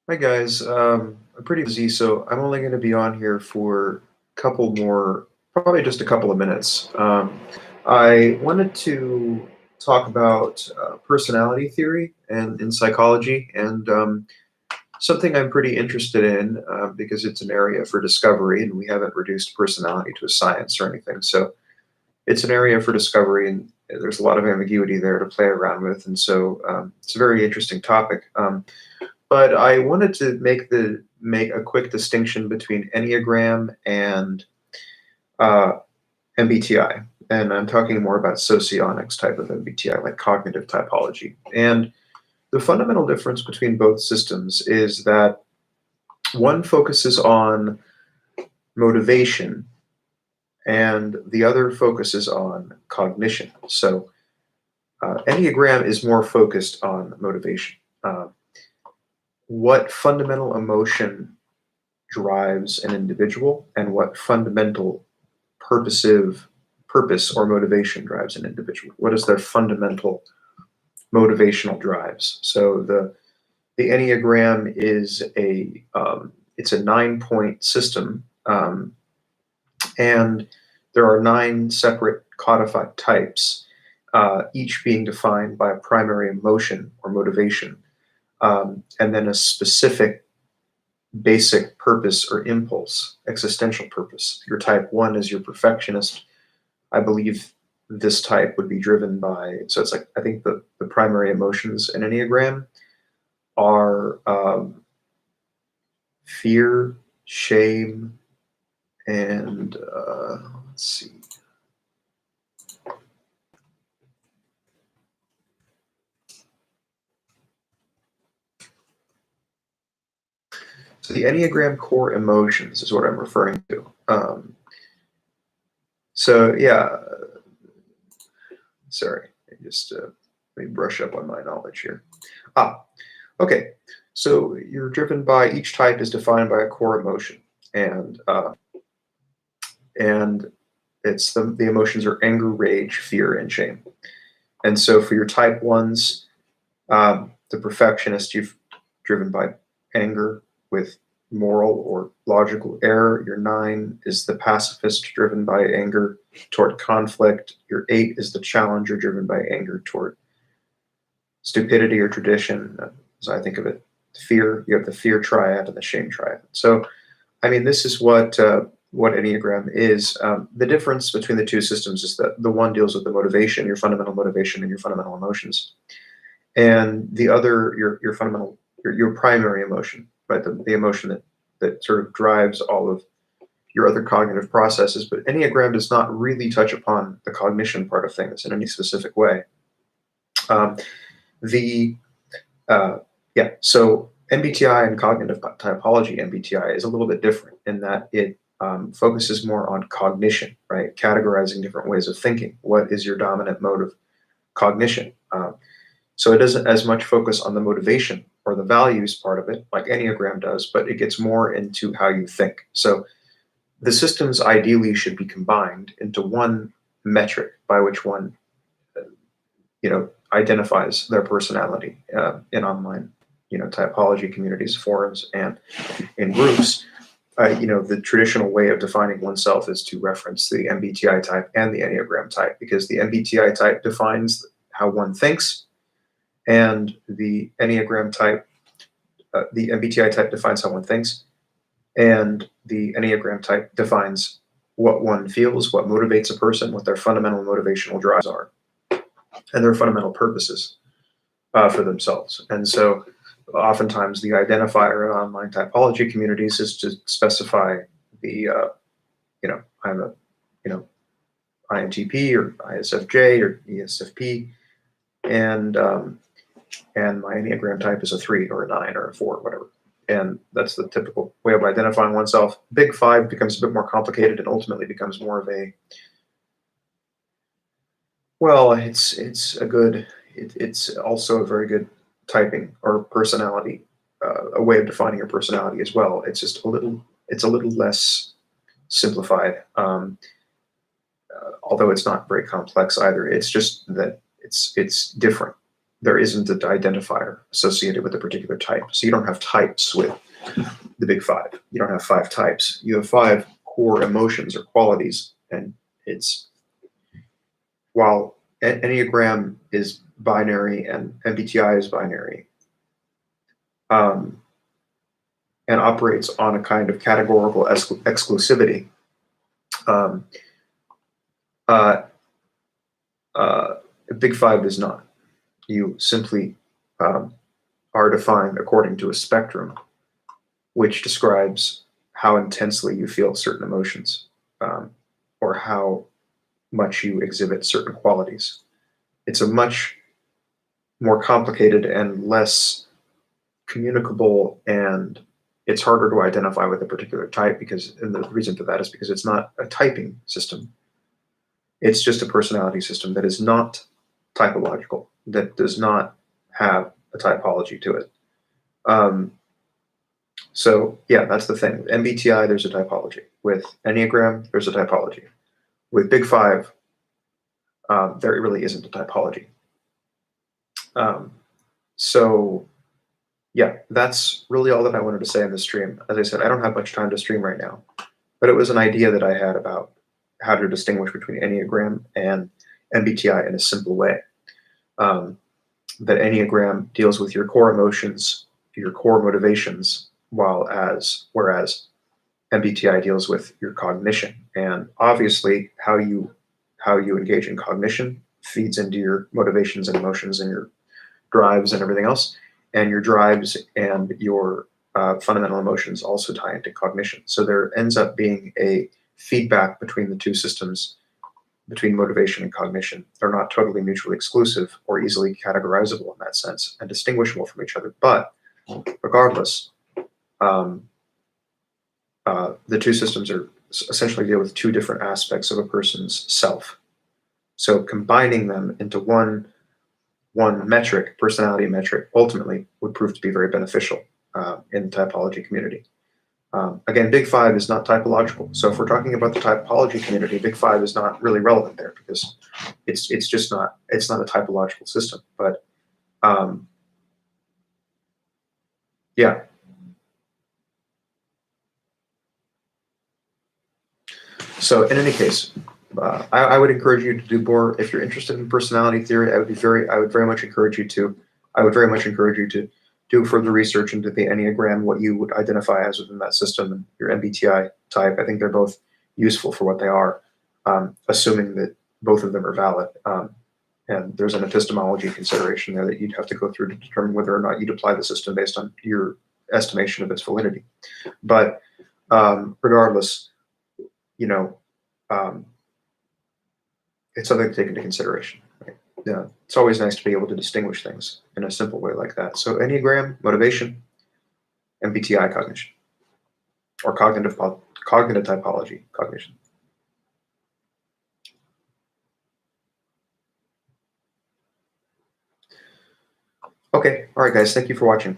Hi guys, I'm pretty busy, so I'm only going to be on here for a couple more, probably just a couple of minutes. I wanted to talk about personality theory and in psychology, and something I'm pretty interested in because it's an area for discovery, and we haven't reduced personality to a science or anything. So it's an area for discovery, and there's a lot of ambiguity there to play around with, and so it's a very interesting topic. But I wanted to make a quick distinction between Enneagram and uh, MBTI, and I'm talking more about socionics type of MBTI, like cognitive typology. And the fundamental difference between both systems is that one focuses on motivation, and the other focuses on cognition. So Enneagram is more focused on motivation. What fundamental emotion drives an individual and what fundamental purposive purpose or motivation drives an individual. What is their fundamental motivational drives? So the Enneagram is a it's a 9 point system, and there are 9 separate codified types, each being defined by a primary emotion or motivation, and then a specific basic purpose or impulse, existential purpose. Your type 1 is your perfectionist. I believe this type would be driven by, so it's like, I think the primary emotions in Enneagram are fear, shame, and let's see. So the Enneagram core emotions is what I'm referring to. So yeah, sorry, let me brush up on my knowledge here. Ah, okay. So you're driven by each type is defined by a core emotion, and and it's the emotions are anger, rage, fear, and shame. And so for your type ones, the perfectionist, you've driven by anger with moral or logical error. Your 9 is the pacifist, driven by anger toward conflict. Your 8 is the challenger, driven by anger toward stupidity or tradition, as I think of it. Fear, you have the fear triad and the shame triad. So, I mean, this is what Enneagram is. The difference between the two systems is that the one deals with the motivation, your fundamental motivation, and your fundamental emotions, and the other, your fundamental, your primary emotion, right? The emotion that sort of drives all of your other cognitive processes. But Enneagram does not really touch upon the cognition part of things in any specific way. Um, the Yeah, so MBTI and cognitive typology MBTI is a little bit different in that it focuses more on cognition, right? Categorizing different ways of thinking. What is your dominant mode of cognition? So it doesn't as much focus on the motivation or the values part of it, like Enneagram does, but it gets more into how you think. So the systems ideally should be combined into one metric by which one, identifies their personality in online, typology communities, forums, and in groups. The traditional way of defining oneself is to reference the MBTI type and the Enneagram type, because the MBTI type defines how one thinks, and the MBTI type defines how one thinks, and the Enneagram type defines what one feels, what motivates a person, what their fundamental motivational drives are, and their fundamental purposes for themselves. And so, oftentimes, the identifier in online typology communities is to specify the, I'm a, you know, INTP or ISFJ or ESFP, and and my Enneagram type is a 3 or a 9 or a 4, whatever. And that's the typical way of identifying oneself. Big 5 becomes a bit more complicated and ultimately becomes more of a, well, it's also a very good typing or personality, a way of defining your personality as well. It's a little less simplified, although it's not very complex either. It's just that it's different there isn't an identifier associated with a particular type. So you don't have types with the big five. You don't have 5 types. You have 5 core emotions or qualities, and it's while Enneagram is binary and MBTI is binary, and operates on a kind of categorical exclusivity. Big Five does not. You simply are defined according to a spectrum, which describes how intensely you feel certain emotions, or how much you exhibit certain qualities. It's a much more complicated and less communicable, and it's harder to identify with a particular type and the reason for that is because it's not a typing system. It's just a personality system that is not typological, that does not have a typology to it. So yeah, that's the thing. MBTI, there's a typology. With Enneagram, there's a typology. With Big Five, there really isn't a typology. So yeah, that's really all that I wanted to say in this stream. As I said, I don't have much time to stream right now, but it was an idea that I had about how to distinguish between Enneagram and MBTI in a simple way. That Enneagram deals with your core emotions, your core motivations, whereas MBTI deals with your cognition. And obviously, how you engage in cognition feeds into your motivations and emotions and your drives and everything else. And your drives and your fundamental emotions also tie into cognition. So there ends up being a feedback between the two systems, between motivation and cognition. They're not totally mutually exclusive or easily categorizable in that sense and distinguishable from each other. But regardless, the two systems are essentially deal with 2 different aspects of a person's self. So combining them into one metric, personality metric, ultimately would prove to be very beneficial in the typology community. Again, Big Five is not typological. So if we're talking about the typology community, Big Five is not really relevant there because it's just not a typological system. But yeah. So in any case, I would encourage you to do more. If you're interested in personality theory, I would very much encourage you to do further research into the Enneagram, what you would identify as within that system, and your MBTI type. I think they're both useful for what they are, assuming that both of them are valid. And there's an epistemology consideration there that you'd have to go through to determine whether or not you'd apply the system based on your estimation of its validity. But regardless, it's something to take into consideration. Right? Yeah, it's always nice to be able to distinguish things in a simple way like that. So Enneagram, motivation, MBTI, cognition, or cognitive typology, cognition. Okay, all right, guys. Thank you for watching.